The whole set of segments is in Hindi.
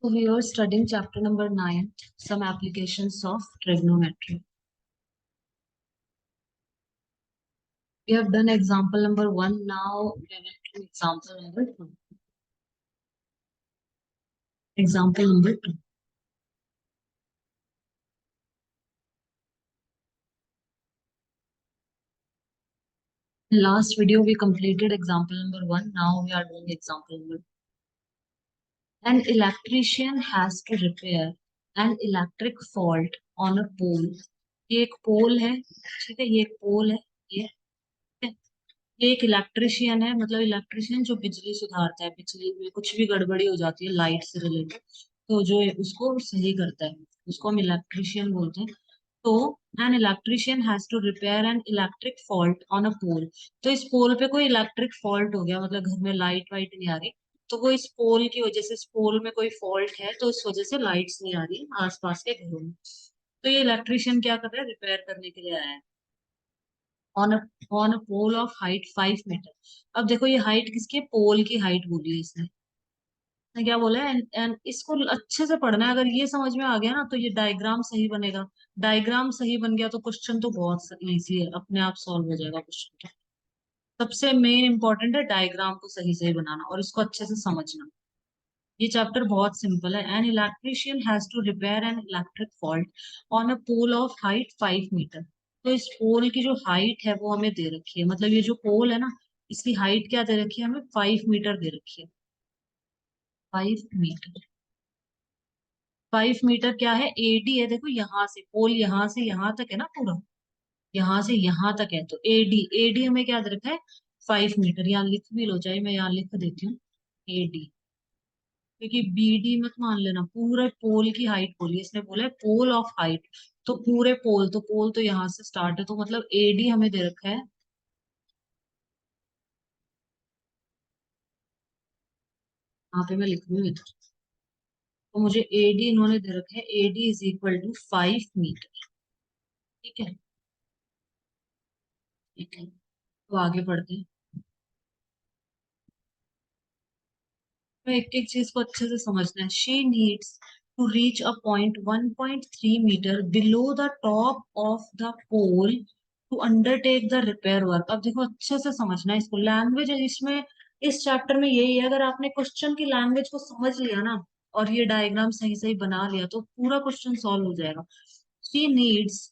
So we are studying chapter number 9, some applications of trigonometry. We have done example number 1. Now we will do example number 2. Example number 2. In last video we completed example number 1. Now we are doing example number 2. An electrician has to repair an electric fault on a pole. ये एक पोल है, ठीक है, ये एक पोल है, ये ये एक इलेक्ट्रिशियन है, मतलब इलेक्ट्रिशियन जो बिजली सुधारता है, बिजली में कुछ भी गड़बड़ी हो जाती है लाइट से रिलेटेड, तो जो उसको सही करता है उसको हम इलेक्ट्रिशियन बोलते हैं। तो an electrician has to repair an electric fault on a pole. तो इस पोल पे कोई इलेक्ट्रिक फॉल्ट हो गया, मतलब घर में लाइट वाइट नहीं आ रही, तो वो इस पोल की वजह से, इस पोल में कोई फॉल्ट है तो इस वजह से लाइट्स नहीं आ रही आसपास के घरों में। तो ये इलेक्ट्रिशियन क्या कर रहा है, रिपेयर करने के लिए आया है on on a pole of height 5 metre. अब देखो ये हाइट किसकी है, पोल की हाइट बोली है इसने। इसने क्या बोला है, एंड इसको अच्छे से पढ़ना है। अगर ये समझ में आ गया ना तो ये डायग्राम सही बनेगा। डायग्राम सही बन गया तो क्वेश्चन तो बहुत इजी है, अपने आप सॉल्व हो जाएगा क्वेश्चन। सबसे मेन इंपॉर्टेंट है डायग्राम को सही सही बनाना और इसको अच्छे से समझना। ये चैप्टर बहुत सिंपल है। An electrician has to repair an electric fault on a pole of height 5 metre. तो इस पोल की जो हाइट है वो हमें दे रखी है, मतलब ये जो पोल है ना, इसकी हाइट क्या दे रखी है हमें, 5 मीटर दे रखी है। 5 मीटर, 5 मीटर क्या है, एडी है। देखो यहाँ से पोल, यहाँ से यहाँ तक है ना पूरा, यहाँ से यहाँ तक है, तो एडी, एडी हमें क्या दे रखा है, 5 मीटर। यहाँ लिख भी लो, चाहे मैं यहाँ लिख देती हूँ एडी, क्योंकि बीडी मत मान लेना, पूरे पोल की हाइट बोली इसने, बोला है पोल ऑफ हाइट, तो पूरे पोल, तो पोल तो यहाँ से स्टार्ट है, तो मतलब एडी हमें दे रखा है। यहाँ पे मैं लिख रही हूँ इधर, तो मुझे एडी इन्होंने दे रखा है, AD is equal to 5 metre. ठीक है, ठीक है, तो आगे बढ़ते हैं। तो एक एक चीज को अच्छे से समझना है। She needs to reach a point 1.3 metre below the top of the pole to undertake the repair work. अब देखो अच्छे से समझना है इसको, लैंग्वेज इसमें, इस चैप्टर में यही है। अगर आपने क्वेश्चन की लैंग्वेज को समझ लिया ना और ये डायग्राम सही सही बना लिया तो पूरा क्वेश्चन सॉल्व हो जाएगा। She needs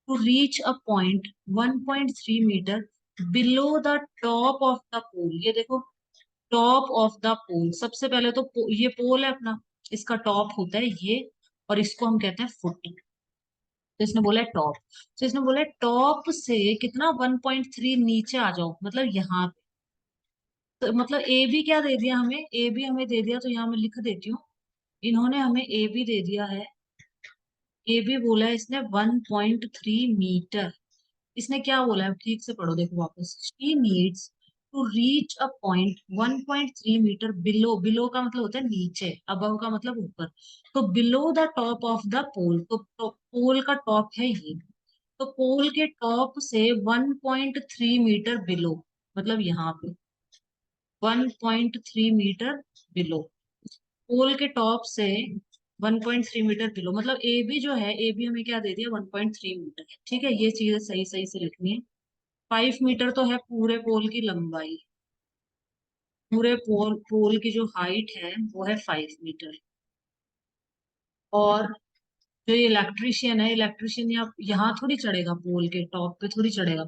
to reach a point 1.3 metre below the top of the pole. ये देखो, टॉप ऑफ द पोल, सबसे पहले तो ये पोल है अपना, इसका टॉप होता है ये, और इसको हम कहते हैं फुट। तो इसने बोला है टॉप, तो इसने बोला है टॉप से कितना, 1.3 नीचे आ जाओ, मतलब यहाँ पे। तो मतलब ए बी क्या दे दिया हमें, ए बी हमें दे दिया, तो यहाँ मैं लिख देती हूँ। इन्होंने हमें ए बी दे दिया है, ए बी बोला है इसने 1.3 मीटर। इसने क्या बोला है, ठीक से पढ़ो, देखो वापस। She needs to reach a point 1.3 metre below, below का मतलब होता है नीचे, अबव का मतलब ऊपर, तो below the top of the pole, तो पोल का टॉप है ये, तो पोल के टॉप से 1.3 मीटर बिलो, मतलब यहाँ पे 1.3 मीटर बिलो, पोल के टॉप से 1.3 मीटर बिलो, मतलब ए बी जो है, ए बी हमें क्या दे दिया, 1.3 मीटर। ठीक है, ये चीजें सही सही से लिखनी है। 5 मीटर तो है पूरे पोल की लंबाई, पूरे पोल की जो हाइट है वो है 5 मीटर। और जो ये इलेक्ट्रिशियन है, इलेक्ट्रिशियन यहाँ थोड़ी चढ़ेगा, पोल के टॉप पे थोड़ी चढ़ेगा,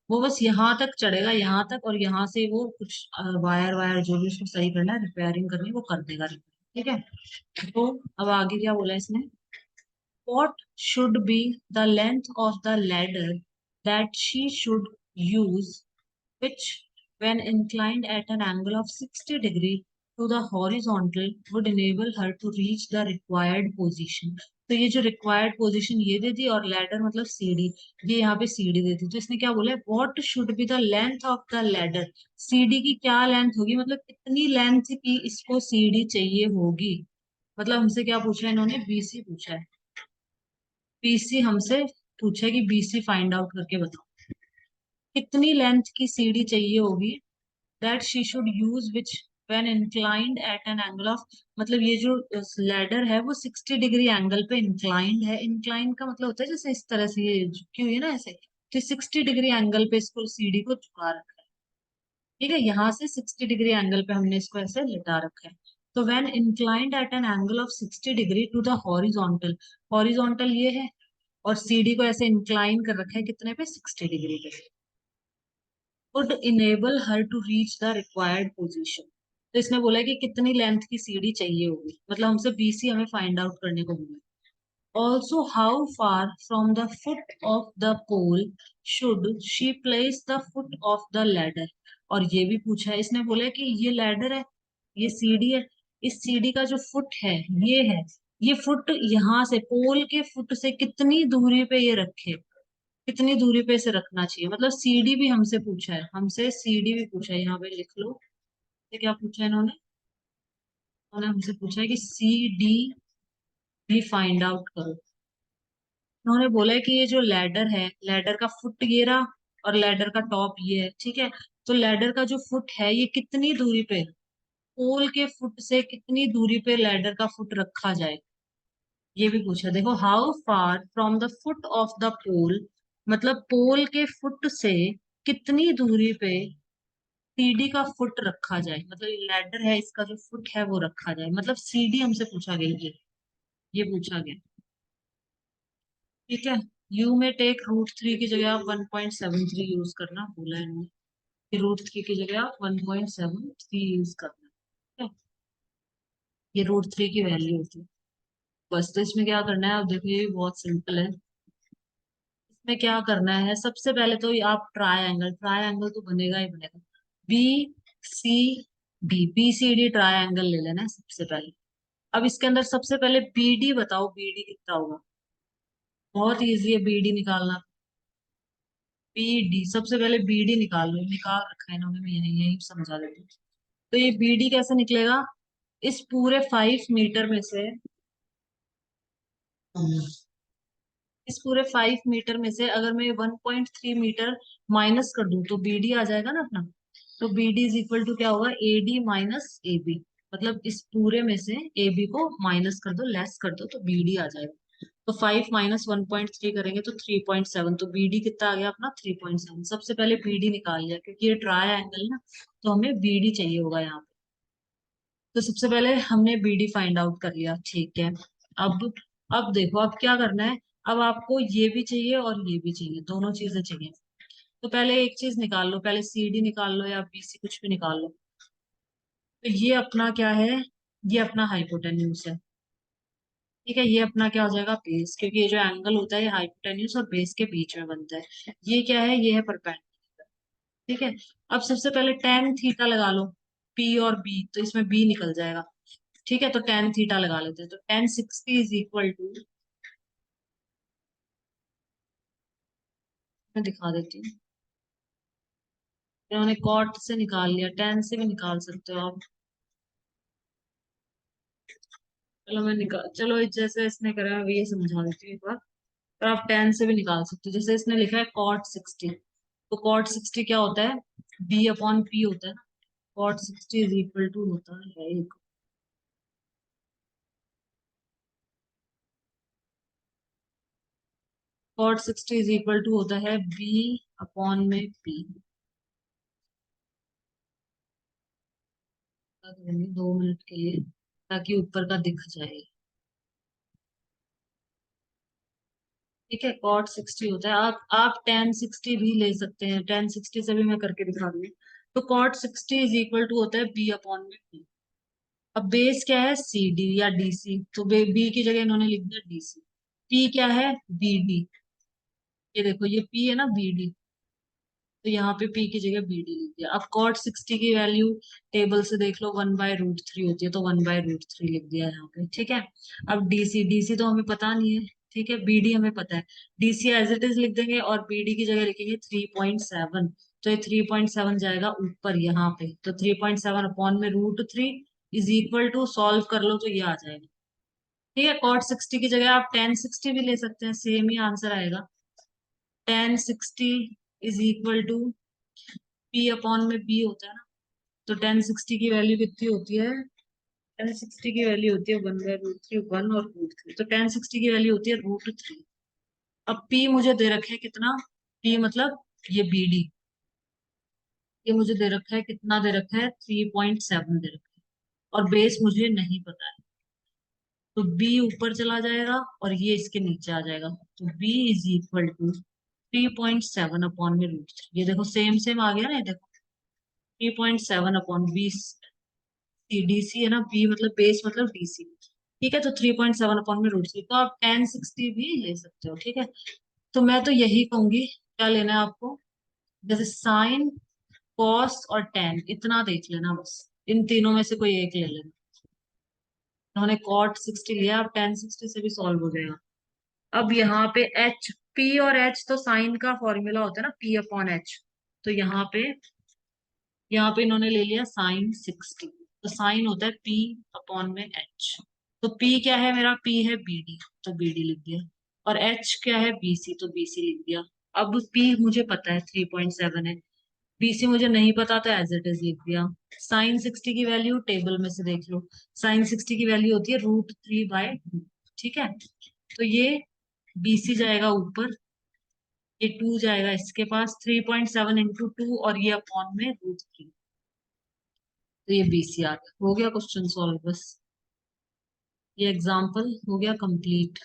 वो बस यहाँ तक चढ़ेगा, यहाँ तक, और यहाँ से वो कुछ वायर वायर जो भी उसको सही करना है, रिपेयरिंग करनी है, वो कर देगा। ठीक है, तो अब आगे क्या बोला इसने, what should be the length of the ladder that she should use, which, when inclined at an angle of 60 degree to the horizontal, would enable her to reach the required position। तो ये जो रिक्वायर्ड पोजीशन ये दे दी, और लैडर मतलब सीढ़ी, ये यहाँ पे सीढ़ी दे दी। तो इसने क्या बोला है, what should be the length of the ladder, सीढ़ी की क्या लेंथ होगी, मतलब कितनी लेंथ की इसको सीढ़ी चाहिए होगी। मतलब हमसे क्या पूछा है इन्होंने, बीसी पूछा है। बीसी हमसे पूछे कि बीसी फाइंड आउट करके बताओ कितनी लेंथ की सीढ़ी चाहिए होगी, that she should use which, when inclined at an angle of, मतलब ये जो लैडर है वो 60 डिग्री एंगल पे इंक्लाइंड है। इंक्लाइंड का मतलब होता है जैसे इस तरह से ये झुकी हुई है ना ऐसे, तो 60 डिग्री एंगल पे इसको सीढ़ी को झुका रखा है। ठीक है, यहाँ से 60 डिग्री एंगल पे हमने इसको ऐसे लिटा रखा है। तो when inclined at an angle of 60 degree to the horizontal, horizontal ये है, और सीडी को ऐसे इंक्लाइन कर रखा है कितने पे, 60 डिग्री पे, would enable her to reach the required position. तो इसने बोला है कि कितनी लेंथ की सीढ़ी चाहिए होगी, मतलब हमसे बीसी हमें फाइंड आउट करने को बोला है। Also how far from the foot of the pole should she place the foot of the ladder. और ये भी पूछा है, इसने बोला है कि ये लैडर है, ये सीढ़ी है, इस सीढ़ी का जो फुट है, ये फुट यहाँ से पोल के फुट से कितनी दूरी पे ये रखे, कितनी दूरी पे इसे रखना चाहिए। मतलब सीडी भी हमसे पूछा है, हमसे सीडी भी पूछा है, यहाँ पे लिख लो। ये क्या पूछा है इन्होंने, इन्होंने हमसे पूछा है कि सी डी भी फाइंड आउट करो। उन्होंने बोला है कि ये जो लैडर है, लैडर का फुट ये रहा, और लैडर का टॉप ये है, ठीक है। तो लैडर का जो फुट है ये कितनी दूरी पे, पोल के फुट से कितनी दूरी पे लैडर का फुट रखा जाए, ये भी पूछा। देखो, how far from the foot of the pole, मतलब पोल के फुट से कितनी दूरी पे सीडी का फुट रखा जाए, मतलब ये लैडर है इसका जो फुट है वो रखा जाए, मतलब सीडी हमसे पूछा गया, ये पूछा गया। ठीक है, यू में टेक √3 की जगह आप 1.73 यूज करना बोला है इन्होंने, कि √3 की जगह आप 1.73 यूज करना। ठीक है, ये √3 की वैल्यू होती है। बस, तो इसमें क्या करना है, अब देखो ये भी बहुत सिंपल है। इसमें क्या करना है, सबसे पहले तो ये आप ट्रायंगल, ट्रायंगल तो बनेगा ही बनेगा, B C D, B C D triangle ले लेना है सबसे पहले। अब इसके अंदर सबसे पहले बीडी बताओ, बीडी कितना होगा, बहुत इजी है बीडी निकालना। बीडी सबसे पहले बीडी निकाल लो, निकाल रखा है इन्होंने, मैं यही यही समझा देती हूँ। तो ये बीडी कैसे निकलेगा, इस पूरे 5 मीटर में से, इस पूरे 5 मीटर में से अगर मैं 1.3 मीटर माइनस कर दूं तो बीडी आ जाएगा ना अपना। तो बीडी इज इक्वल टू क्या होगा, A D minus A B, मतलब इस पूरे में से ए बी को माइनस कर दो, लेस कर दो, तो बीडी आ जाएगा। तो 5 माइनस 1.3 करेंगे तो 3.7, तो बीडी कितना आ गया अपना, 3.7। सबसे पहले बीडी निकाल लिया, क्योंकि ये ट्राई एंगल ना, तो हमें बीडी चाहिए होगा यहाँ पे। तो सबसे पहले हमने बीडी फाइंड आउट कर लिया, ठीक है। अब अब देखो, अब क्या करना है, अब आपको ये भी चाहिए और ये भी चाहिए, दोनों चीजें चाहिए। तो पहले एक चीज निकाल लो, पहले सीडी निकाल लो या बीसी कुछ भी निकाल लो। तो ये अपना क्या है, ये अपना हाइपोटेन्यूज है। ठीक है, ये अपना क्या हो जाएगा, बेस, क्योंकि ये जो एंगल होता है ये हाइपोटेन्यूज और बेस के बीच में बनता है। ये क्या है, ये है परपेंडिकुलर। ठीक है, अब सबसे पहले टेन थीटा लगा लो, पी और बी, तो इसमें बी निकल जाएगा। ठीक है, तो टेन थीटा लगा लेते हैं, तो टेन 60 इज इक्वल टू, मैं दिखा देती हूँ। इन्होंने कॉट से निकाल लिया, टेन से भी निकाल सकते हो आप। चलो मैं निकाल, चलो जैसे इसने करा है ये समझा देती हूँ एक बार। पर आप टेन से भी निकाल सकते हो, जैसे इसने लिखा है कॉट 60, तो कॉट 60 क्या होता है, बी अपॉन पी होता है ना। कॉट 60 इज इक्वल टू होता है एक, कॉट 60 इज इक्वल टू होता है बी अपॉन में पी। 2 मिनट के लिए, ताकि ऊपर का दिख जाए। ठीक है, कॉट 60 होता है, आप टेन 60 भी ले सकते हैं, टेन 60 से भी मैं करके दिखा दूंगी। तो कॉट 60 इज इक्वल टू होता है बी अपॉन में पी। अब बेस क्या है, सी डी या डी सी, तो बी की जगह इन्होंने लिख दिया डी सी। पी क्या है, बी डी, ये देखो ये पी है ना, बी डी, तो यहाँ पे पी की जगह बी डी लिख दिया। अब कॉट 60 की वैल्यू टेबल से देख लो, 1/√3 होती है, तो 1/√3 लिख दिया यहाँ पे। ठीक है, अब डीसी, डीसी तो हमें पता नहीं है, ठीक है, बीडी हमें पता है, डीसी एज इट इज लिख देंगे और बीडी की जगह लिखेंगे 3.7। तो ये 3.7 जाएगा ऊपर यहाँ पे, तो 3.7 अपॉन में √3 इज इक्वल टू, सॉल्व कर लो तो ये आ जाएगा। ठीक है, कॉट 60 की जगह आप टेन 60 भी ले सकते हैं, सेम ही आंसर आएगा। Tan 60 is equal to P upon में बी होता है ना, तो टेन सिक्सटी की वैल्यू कितनी होती है? टेन सिक्सटी की वैल्यू होती है 1/√3, 1 और √3, तो टेन सिक्सटी की वैल्यू होती है √3। अब P मुझे दे रखे है कितना? P मतलब ये BD, ये मुझे दे रखा है कितना? दे रखा है 3.7 दे रखा है, और बेस मुझे नहीं पता है। तो B ऊपर चला जाएगा और ये इसके नीचे आ जाएगा, तो B is equal to 3.7 upon में √3। ये देखो सेम सेम आ गया ना, ये देखो 3.7 अपॉन बी, DC है ना, B मतलब बेस मतलब DC। ठीक है, तो 3.7 अपॉन में √3, तो आप टेन सिक्सटी भी ले सकते हो। ठीक है, तो मैं तो यही कहूंगी, क्या लेना है आपको? जैसे साइन, कॉस और टेन, इतना देख लेना बस, इन तीनों में से कोई एक ले लेना। उन्होंने कॉट 60 लिया, अब टेन सिक्सटी से भी सॉल्व हो जाएगा। अब यहाँ पे एच, पी और एच तो साइन का फॉर्मूला होता है ना, P अपॉन एच। तो यहाँ पे इन्होंने ले लिया साइन 60, तो साइन होता है P अपॉन में एच। तो P क्या है मेरा? P है BD, तो BD लिख दिया। और H क्या है? BC, तो BC लिख दिया। अब P मुझे पता है 3.7 है, BC मुझे नहीं पता, तो एज इट इज लिख दिया। साइन 60 की वैल्यू टेबल में से देख लो, साइन 60 की वैल्यू होती है √3/2। ठीक है, तो ये BC जाएगा ऊपर, ये 2 जाएगा इसके पास, 3.7 इंटू 2, और ये अपॉन में √3, तो ये BC आ गया। हो गया क्वेश्चन सॉल्व बस, ये एग्जाम्पल हो गया कंप्लीट।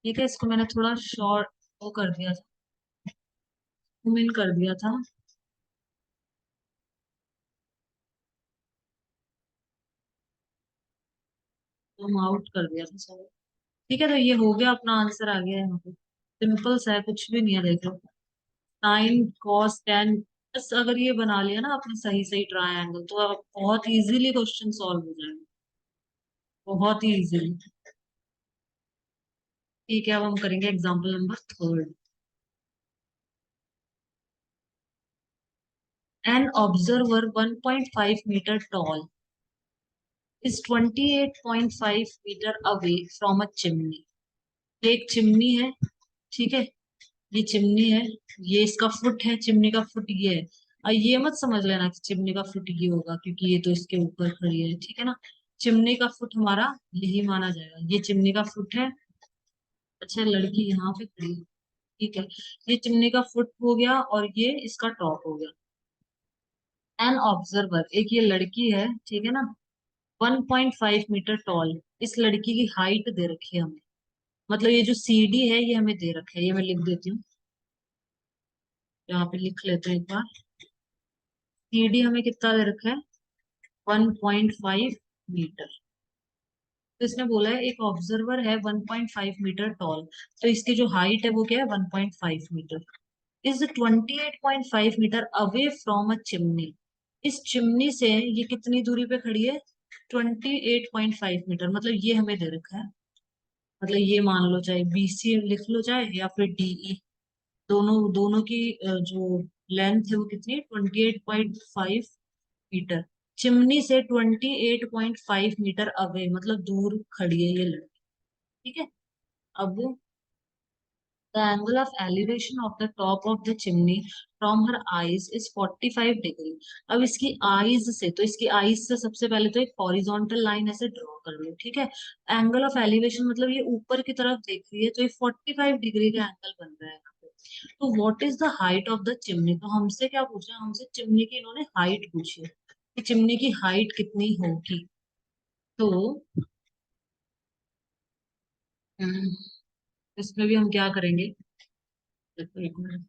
ठीक है, इसको मैंने थोड़ा शॉर्ट वो कर दिया था, जूम इन कर दिया था। जूम आउट कर दिया था, सॉरी। ठीक है, तो ये हो गया, अपना आंसर आ गया है यहाँ पे। सिंपल सा है, कुछ भी नहीं है, देख लो। साइन, कॉस, टेन, बस अगर ये बना लिया ना आपने सही सही ट्रायंगल, तो आप बहुत इजीली क्वेश्चन सॉल्व हो जाएगा, बहुत ही इजीली। ठीक है, अब हम करेंगे example number third. An observer 1.5 metre tall is 28.5 metre away from a chimney. एक चिमनी है, ठीक है, ये चिमनी है, ये इसका फुट है, चिमनी का फुट ये है। और ये मत समझ लेना कि चिमनी का फुट ये होगा, क्योंकि ये तो इसके ऊपर खड़ी है। ठीक है ना, चिमनी का फुट हमारा यही माना जाएगा, ये चिमनी का फुट है। अच्छा, लड़की यहाँ पे खड़ी है, ठीक है, ये चिमनी का फुट हो गया और ये इसका टॉप हो गया। एन ऑब्जर्वर, एक ये लड़की है, ठीक है ना, 1.5 मीटर टॉल, इस लड़की की हाइट दे रखी है हमें, मतलब ये जो CD है ये हमें दे रखा है, ये मैं लिख देती हूँ, यहाँ पे लिख लेते हैं एक बार। CD हमें कितना दे रखा है? 1.5 मीटर। तो इसने बोला है एक ऑब्जर्वर है 1.5 मीटर टॉल, तो इसकी जो हाइट है वो क्या है? 1.5 metre. Is 28.5 metre away from a chimney, इस चिमनी से ये कितनी दूरी पे खड़ी है? 28.5 मीटर, मतलब ये हमें दे रखा है, मतलब ये मान लो, चाहे BC लिख लो, चाहे या फिर DE, दोनों दोनों की जो लेंथ है वो कितनी? 28.5 मीटर। चिमनी से 28.5 मीटर अवे, मतलब दूर खड़ी है ये लड़की। ठीक है, अब the angle of elevation of the top of the chimney from her eyes is 45 degree. अब इसकी आईज से, तो इसकी आईज से सबसे पहले तो एक हॉरिजॉन्टल लाइन ऐसे ड्रॉ कर लो। ठीक है, एंगल ऑफ एलिवेशन मतलब ये ऊपर की तरफ देख रही है, तो ये 45 डिग्री का एंगल बन रहा है यहाँ पे। तो what is the height of the chimney, तो हमसे क्या पूछा? हमसे चिमनी की इन्होंने हाइट पूछी है कि चिमनी की हाइट कितनी होगी। तो हम्म, इसमें भी हम क्या करेंगे? देखो एक मिनट,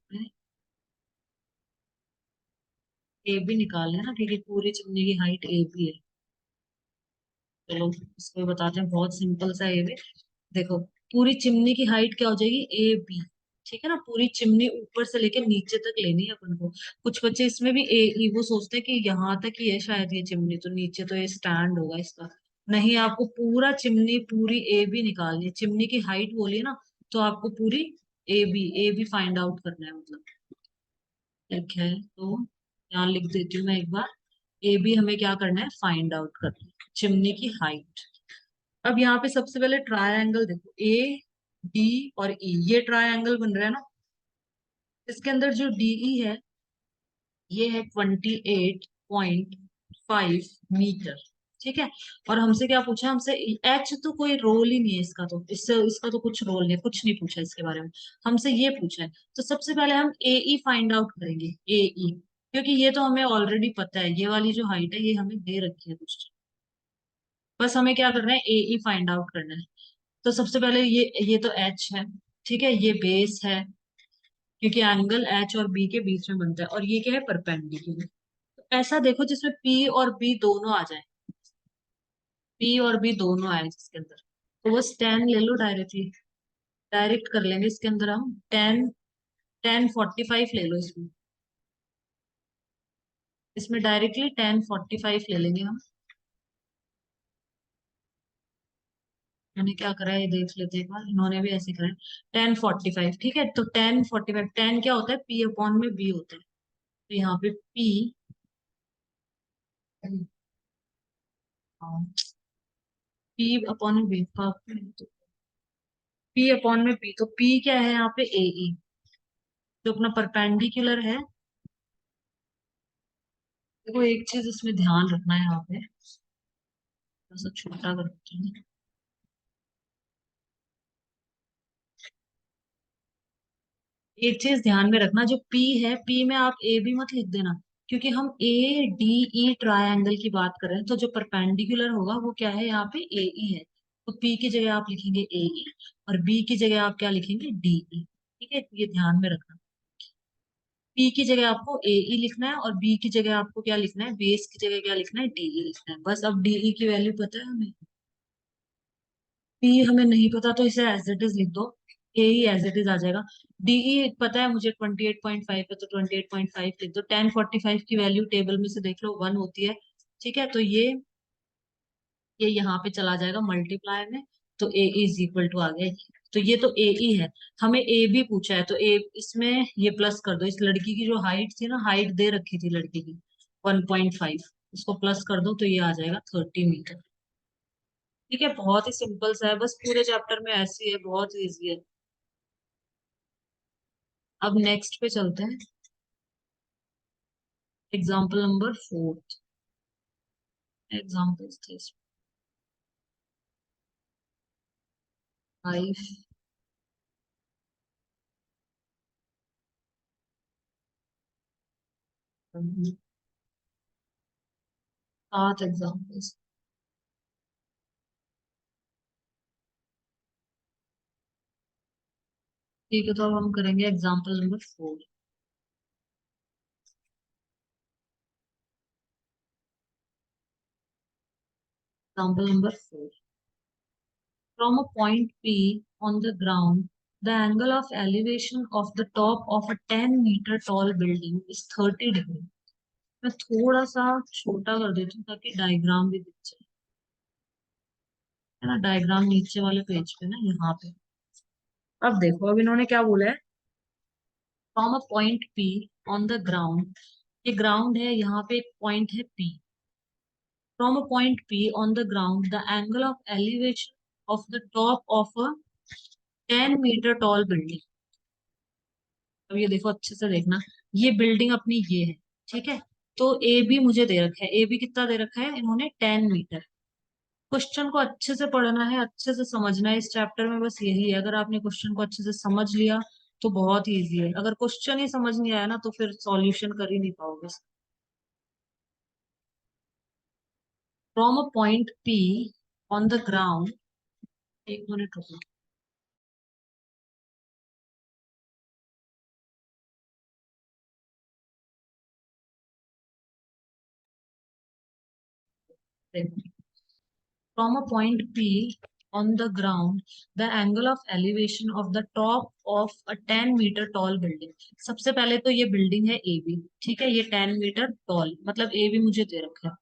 ए बी निकालना है ना, क्योंकि पूरी चिमनी की हाइट AB है। चलो इसको बताते हैं, बहुत सिंपल सा ये भी। देखो, पूरी चिमनी की हाइट क्या हो जाएगी? AB। ठीक है ना, पूरी चिमनी ऊपर से लेके नीचे तक लेनी है अपन को। कुछ बच्चे इसमें भी AE वो सोचते हैं कि यहाँ तक ही है शायद ये चिमनी, तो नीचे तो ये स्टैंड होगा इसका। नहीं, आपको पूरा चिमनी पूरी AB निकालनी है, चिमनी की हाइट बोलिए ना, तो आपको पूरी AB फाइंड आउट करना है, मतलब। ठीक है, तो यहाँ लिख देती हूँ मैं एक बार। AB हमें क्या करना है? फाइंड आउट करना है, चिमनी की हाइट। अब यहाँ पे सबसे पहले ट्रायंगल देखो, AD और E, ये ट्रायंगल बन रहा है ना, इसके अंदर जो DE है ये है 28.5 मीटर। ठीक है। और हमसे क्या पूछा, हमसे एच तो कोई रोल ही नहीं है इसका, तो इससे इसका तो कुछ रोल नहीं है, कुछ नहीं पूछा इसके बारे में। हमसे ये पूछा है, तो सबसे पहले हम ए ई फाइंड आउट करेंगे। ए ई, क्योंकि ये तो हमें ऑलरेडी पता है, ये वाली जो हाइट है ये हमें दे रखी है कुछ। बस हमें क्या करना है, ए ई फाइंड आउट करना है। तो सबसे पहले ये तो एच है। ठीक है, ये बेस है, क्योंकि एंगल एच और बी के बीच में बनता है, और ये क्या है, परपेंडिकुलर। तो ऐसा देखो जिसमें पी और बी दोनों आ जाए, पी और बी दोनों आए जिसके अंदर, तो बस टेन ले लो डायरेक्टली। डायरेक्ट कर लेंगे इसके अंदर हम टेन। 1045 ले लो इसमें। इसमें डायरेक्टली 1045 ले लेंगे हम। मैंने क्या करा है ये देख लेते हैं एक बार, इन्होंने भी ऐसे करा है। 1045, ठीक है। तो 1045, टेन क्या होता है, पी अपॉन में बी होता है। तो यहाँ पे पी, पी अपॉन में बी, पी अपॉन में पी, तो पी क्या है यहाँ पे, ए ई, जो अपना परपेंडिकुलर है। देखो एक चीज इसमें ध्यान रखना है यहाँ पे, थोड़ा सा छोटा कर देते हैं। एक चीज ध्यान में रखना, जो पी है, पी में आप ए भी मत लिख देना, क्योंकि हम ए डी ई ट्रायंगल की बात कर रहे हैं, तो जो परपेंडिकुलर होगा वो क्या है, यहाँ पे ए ई है। तो पी की जगह आप लिखेंगे ए ई, और बी की जगह आप क्या लिखेंगे, डी ई। ठीक है, ये ध्यान में रखना। पी की जगह आपको ए ई लिखना है, और बी की जगह आपको क्या लिखना है, बेस की जगह क्या लिखना है, डी ई लिखना है। बस अब डी ई की वैल्यू पता है हमें, पी हमें नहीं पता, तो इसे एज इट इज लिख दो। ए ही एज इट इज आ जाएगा। डीई पता है मुझे 28.5 है, तो 28.5 लिख दो। 1045 की वैल्यू टेबल में से देख लो, 1 होती है। ठीक है, तो ये यहाँ पे चला जाएगा मल्टीप्लाई में, तो ए इज इक्वल टू आ गया। तो ये तो ए ई है। हमें ए भी पूछा है, तो ए इसमें ये प्लस कर दो। इस लड़की की जो हाइट थी ना, हाइट दे रखी थी लड़की की 1.5, इसको प्लस कर दो, तो ये आ जाएगा 30 मीटर। ठीक है, बहुत ही सिंपल सा है, बस पूरे चैप्टर में ऐसी है, बहुत इजी है। अब नेक्स्ट पे चलते हैं। Example number 4। Example 5, 7 examples. ठीक है, तो अब हम करेंगे example number 4। Example number 4। From a point P on the ground, the angle of elevation of the top of a 10 meter tall building is 30 degree. मैं थोड़ा सा छोटा कर देती हूँ ताकि डायग्राम भी दिख जाए, है ना। डायग्राम नीचे वाले पेज पे ना, यहाँ पे। अब देखो, अब इन्होंने क्या बोला है, from a point P on the ground. ये ग्राउंड है, यहाँ पे एक पॉइंट है P. From a point P on the ground, the angle of elevation of the top of a 10 metre tall building. अब ये देखो, अच्छे से देखना। ये बिल्डिंग अपनी ये है, ठीक है। तो ए बी मुझे दे रखा है, ए बी कितना दे रखा है इन्होंने, 10 मीटर। क्वेश्चन को अच्छे से पढ़ना है, अच्छे से समझना है। इस चैप्टर में बस यही है, अगर आपने क्वेश्चन को अच्छे से समझ लिया तो बहुत इजी है। अगर क्वेश्चन ही समझ नहीं आया ना, तो फिर सॉल्यूशन कर ही नहीं पाओगे। From a point P on the ground, 1 minute रुको। From a point P on the ground, the angle of elevation of the top of a 10 metre tall building. सबसे पहले तो ये बिल्डिंग है ए बी, ठीक है। ये 10 मीटर टॉल, मतलब ए बी मुझे दे रखा है।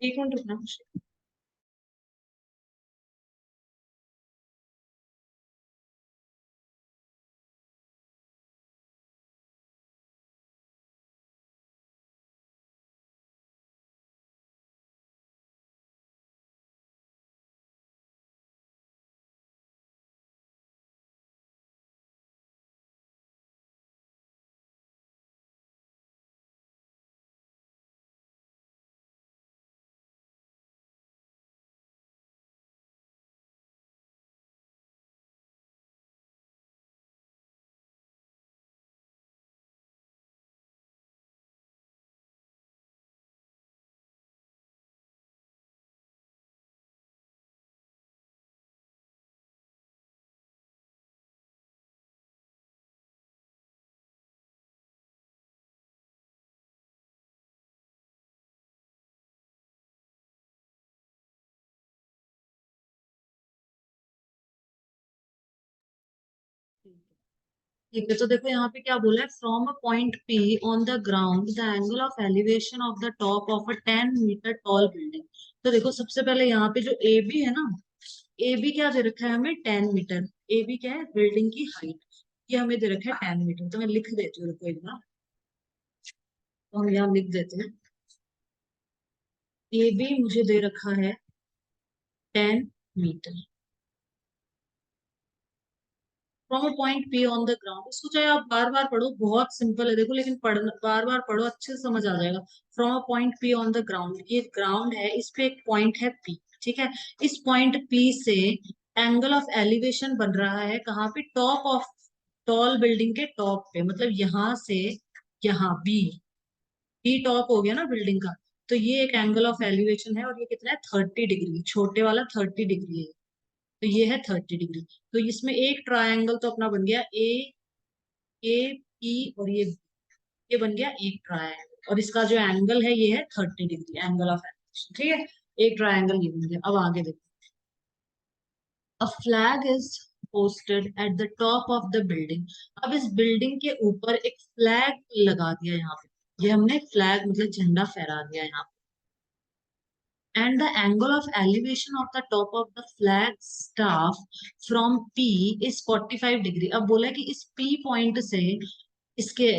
एक मिनट रुकना। ठीक है, तो देखो यहाँ पे क्या बोला है, from a point P on the ground the angle of elevation of the top of a 10 metre tall building. तो देखो सबसे पहले यहाँ पे जो ए बी है ना, ए बी क्या दे रखा है हमें, 10 मीटर। ए बी क्या है, बिल्डिंग की हाइट, ये हमें दे रखा है 10 मीटर। तो मैं लिख देती हूँ, रुको एक बार, तो हम यहाँ लिख देते हैं, ए बी मुझे दे रखा है 10 metre from a point P on the ground. इसको चाहे आप बार बार पढ़ो, बहुत सिंपल है देखो, लेकिन पढ़ना बार बार पढ़ो, अच्छे से समझ आ जाएगा। From a point P on the ground, ये ग्राउंड है, इस पे एक पॉइंट है पी, ठीक है। इस पॉइंट पी से एंगल ऑफ एलिवेशन बन रहा है कहाँ पे, टॉप ऑफ टॉल बिल्डिंग के टॉप पे, मतलब यहाँ से यहाँ बी, बी टॉप हो गया ना बिल्डिंग का। तो ये एक एंगल ऑफ एलिवेशन है, और ये कितना है, 30 डिग्री, छोटे वाला 30 डिग्री है। तो ये है 30 डिग्री। तो इसमें एक ट्रायंगल तो अपना बन गया, ए पी, और ये बन गया एक ट्रायंगल, और इसका जो एंगल है ये है 30 डिग्री, एंगल ऑफ एलिवेशन, ठीक है। एक ट्रायंगल ये बन गया। अब आगे देखो, a flag is posted at the top of the building. अब इस बिल्डिंग के ऊपर एक फ्लैग लगा दिया यहाँ पे, ये हमने फ्लैग मतलब झंडा फहरा दिया यहाँ पे। And the angle of elevation of the top of the flag staff from P is 45 degree. अब बोला है कि इस पी पॉइंट से इसके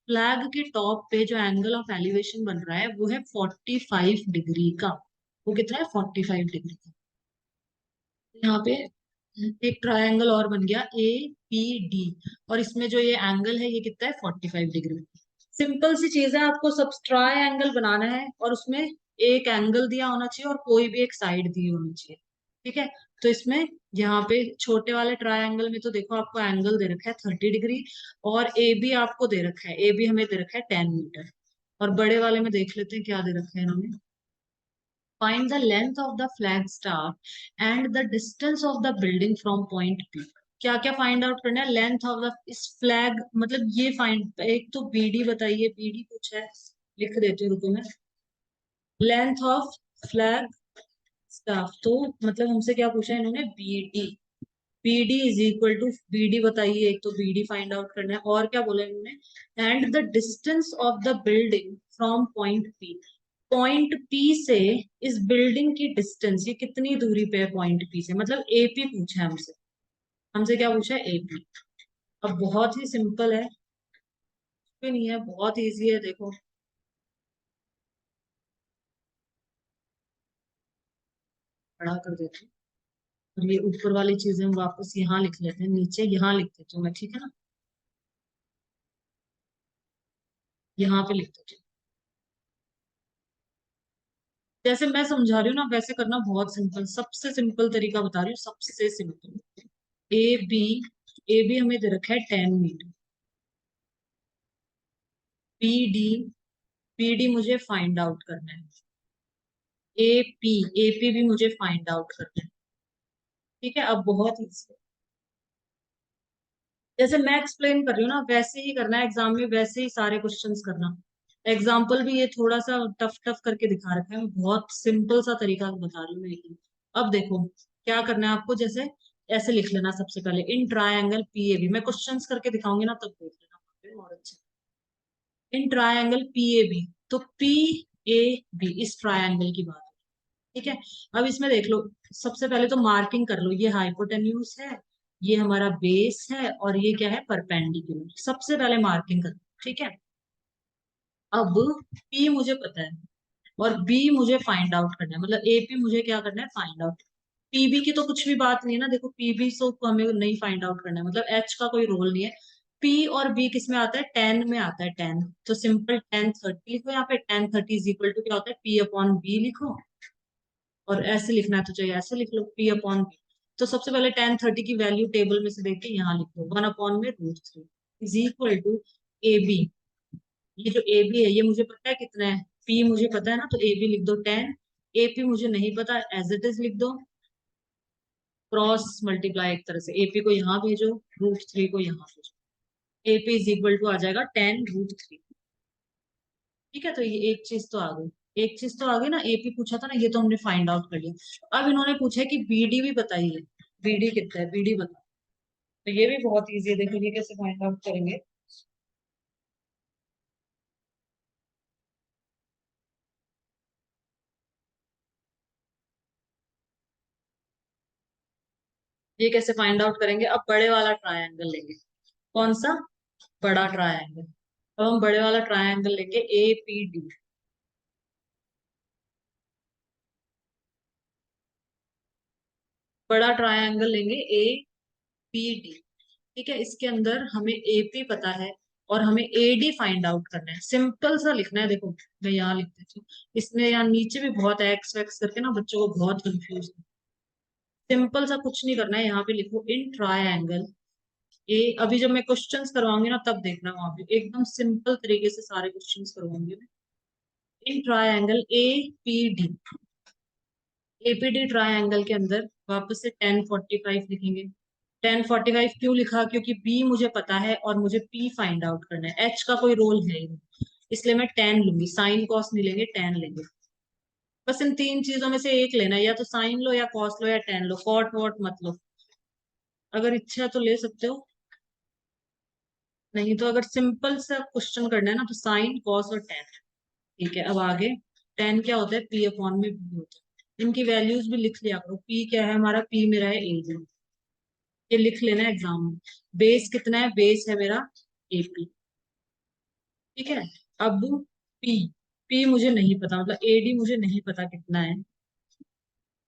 फ्लैग के टॉप पे जो एंगल ऑफ एलिवेशन बन रहा है वो है 45 डिग्री का। वो कितना है, 45 डिग्री का। यहाँ पे एक ट्रायंगल और बन गया, ए पी डी, और इसमें जो ये एंगल है ये कितना है, 45 डिग्री। सिंपल सी चीज है, आपको सब ट्रायंगल बनाना है, और उसमें एक एंगल दिया होना चाहिए और कोई भी एक साइड दी होनी चाहिए, ठीक है। तो इसमें यहाँ पे छोटे वाले ट्रायंगल में तो देखो आपको एंगल दे रखा है 30 डिग्री, और ए बी आपको दे रखा है, ए बी हमें दे रखा है 10 मीटर। और बड़े वाले में देख लेते हैं क्या दे रखा है इन्होंने, find the length of the flag staff and the distance of the building from point P. क्या क्या फाइंड आउट करना है, लेंथ ऑफ द इस फ्लैग, मतलब ये फाइंड, एक तो बीडी बताइए, बीडी कुछ है, लिख देती हूँ रुको मैं, लेंथ ऑफ फ्लैग स्टाफ, तो मतलब हमसे क्या पूछा है इन्होंने, BD. BD is equal to, BD बताइए, एक तो बीडी फाइंड आउट करना है, और क्या बोला इन्होंने, and the distance of the building from point P. Point P से इस बिल्डिंग की डिस्टेंस, ये कितनी दूरी पे है पॉइंट पी से, मतलब एपी पूछा है हमसे। हमसे क्या पूछा है, एपी। अब बहुत ही सिंपल है, भी नहीं है, बहुत इजी है, देखो बड़ा कर देते हैं, और ये ऊपर वाली चीजें हम वापस यहाँ लिख लेते हैं, नीचे यहाँ लिख देती हूँ मैं, ठीक है ना, यहाँ पे लिख देती हूँ। जैसे मैं समझा रही हूँ ना वैसे करना, बहुत सिंपल, सबसे सिंपल तरीका बता रही हूँ, सबसे simple. A B, A B हमें दे रखा है 10 metre. P D, P D मुझे फाइंड आउट करना है। ए पी, ए पी भी मुझे फाइंड आउट करना है, ठीक है। अब बहुत इजी है, जैसे मैं एक्सप्लेन कर रही हूँ ना वैसे ही करना है, एग्जाम में वैसे ही सारे क्वेश्चंस करना। एग्जाम्पल भी ये थोड़ा सा टफ टफ करके दिखा रखा है, मैं बहुत सिंपल सा तरीका बता रही हूँ लेकिन। अब देखो क्या करना है आपको, जैसे ऐसे लिख लेना सबसे पहले, in triangle P A B, मैं क्वेश्चंस करके दिखाऊंगी ना तब देख लेना और अच्छा। In triangle P A B, तो पी ए बी इस ट्रायंगल की बात है, ठीक है। अब इसमें देख लो, सबसे पहले तो मार्किंग कर लो, ये हाइपोटेन्यूज है, ये हमारा बेस है, और ये क्या है, परपेंडिकुलर। सबसे पहले मार्किंग कर लो, ठीक है। अब P मुझे पता है, और B मुझे फाइंड आउट करना है, मतलब AP मुझे क्या करना है, फाइंड आउट। PB की तो कुछ भी बात नहीं है ना, देखो PB तो हमें नहीं फाइंड आउट करना है, मतलब H का कोई रोल नहीं है। P और B किस में आता है, 10 में आता है, 10। तो सिंपल 10 30 लिखो, यहाँ पे 10 30 इज इक्वल टू क्या होता है, P अपॉन बी लिखो, और ऐसे लिखना है तो चाहिए ऐसे लिख लो, P अपॉन बी। तो सबसे पहले 10 30 की वैल्यू टेबल में से देख के यहाँ लिख लो, 1 अपॉन में √3 is equal to A B. ये जो ए बी है ये मुझे पता है कितना है, पी मुझे पता है ना, तो ए बी लिख दो 10। ए पी मुझे नहीं पता, एज इट इज लिख दो, क्रॉस मल्टीप्लाई एक तरह से, एपी को यहाँ भेजो, √3 को यहाँ भेजो, एपी इज इक्वल टू आ जाएगा 10 √3, ठीक है। तो ये एक चीज तो आ गई, एक चीज तो आ गई ना, एपी पूछा था ना, ये तो हमने फाइंड आउट कर लिया। अब इन्होंने पूछा है कि बीडी भी बताइए, बीडी कितना है, बीडी बताओ। तो ये भी बहुत इजी है, देखो ये कैसे फाइंड आउट करेंगे। ये कैसे फाइंड आउट करेंगे, अब बड़े वाला ट्रायंगल लेंगे। कौन सा? बड़ा ट्रायंगल। अब हम बड़े वाला ट्रायंगल लेंगे ए पी डी। बड़ा ट्रायंगल लेंगे ए पी डी। ठीक है, इसके अंदर हमें एपी पता है और हमें एडी फाइंड आउट करना है। सिंपल सा लिखना है, देखो मैं यहाँ लिख देती हूँ। इसमें यहाँ नीचे भी बहुत एक्स वैक्स करके ना बच्चों को बहुत कंफ्यूज। सिंपल सा कुछ नहीं करना है, यहाँ पे लिखो इन ट्रायंगल ए। अभी जब मैं क्वेश्चंस करवाऊंगी ना तब देखना, वहां पे एकदम सिंपल तरीके से सारे क्वेश्चंस करवाऊंगी मैं। In triangle A P D, APD triangle के अंदर वापस से 1045 लिखेंगे। 1045 क्यों लिखा? क्योंकि बी मुझे पता है और मुझे पी फाइंड आउट करना है, एच का कोई रोल है ही नहीं, इसलिए मैं 10 लूंगी। साइन कॉस नहीं लेंगे, 10 लेंगे। बस इन तीन चीजों में से एक लेना है, या तो साइन लो या कॉस लो या 10 लो, कॉट वॉट मत लो। अगर इच्छा है तो ले सकते हो, नहीं तो अगर सिंपल सा क्वेश्चन करना है ना तो साइन कॉस और 10। ठीक है, अब आगे 10 क्या होता है? पी अपॉन में बी होता है। इनकी वैल्यूज भी लिख लिया करो। पी क्या है हमारा? पी मेरा है एज। ये लिख लेना एग्जाम में। बेस कितना है? बेस है मेरा एपी। ठीक है, अब पी, पी मुझे नहीं पता, मतलब एडी मुझे नहीं पता कितना है।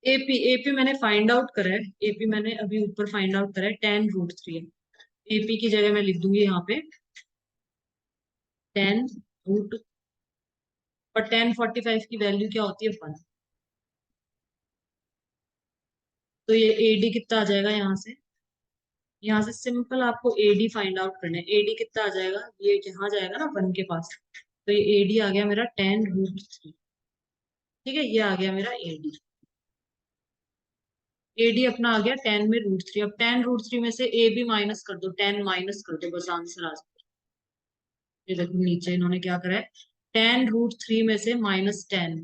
एपी, एपी मैंने फाइंड आउट करा है, एपी मैंने अभी ऊपर फाइंड आउट करा है, 10√3 है। एपी की जगह मैं लिख दूंगी यहाँ पे 10 रूट। और 1045 की वैल्यू क्या होती है? 1। तो ये एडी कितना आ जाएगा यहाँ से? यहाँ से सिंपल आपको एडी फाइंड आउट करना है। एडी कितना आ जाएगा? ये यहाँ जाएगा ना 1 के पास, तो ये एडी आ गया मेरा 10√3। ठीक है, ये आ गया मेरा एडी। एडी अपना आ गया 10 में √3। अब 10√3 में से ए भी माइनस कर दो, 10 माइनस कर दो, बस आंसर आ जाए। ये देखो नीचे इन्होंने क्या करा है, 10√3 में से -10।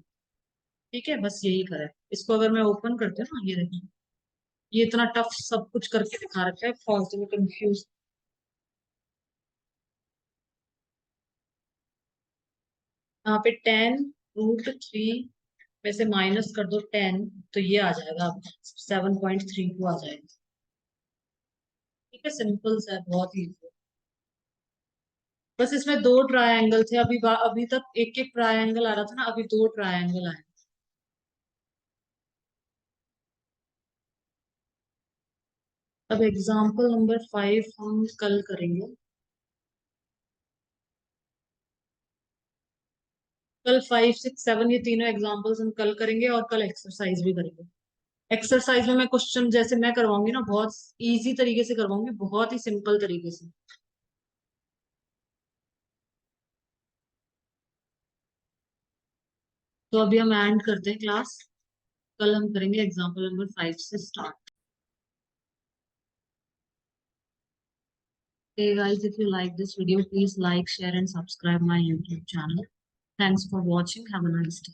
ठीक है, बस यही करा है। इसको अगर मैं ओपन करती हूँ ना, ये देखो, ये इतना टफ सब कुछ करके दिखा रखा है, फालतू में कंफ्यूज। यहाँ पे 10√3 में से माइनस कर दो 10, तो ये आ जाएगा अब 7.32 आ जाएगा। ठीक है, सिंपल सा है, बहुत ही। बस इसमें दो ट्रायंगल थे, अभी तक एक एक ट्रायंगल आ रहा था ना, अभी दो ट्रायंगल आए। अब एग्जाम्पल नंबर 5 हम कल करेंगे। कल 5, 6, 7 ये तीनों एग्जाम्पल्स हम कल करेंगे, और कल एक्सरसाइज भी करेंगे। एक्सरसाइज में मैं क्वेश्चन जैसे मैं करवाऊंगी ना, बहुत इजी तरीके से करवाऊंगी, बहुत ही सिंपल तरीके से। तो अभी हम एंड करते हैं क्लास। कल हम करेंगे एग्जाम्पल नंबर 5 से start. Hey guys, if you like this video, please like, share and subscribe my YouTube channel. Thanks for watching. Have a nice day.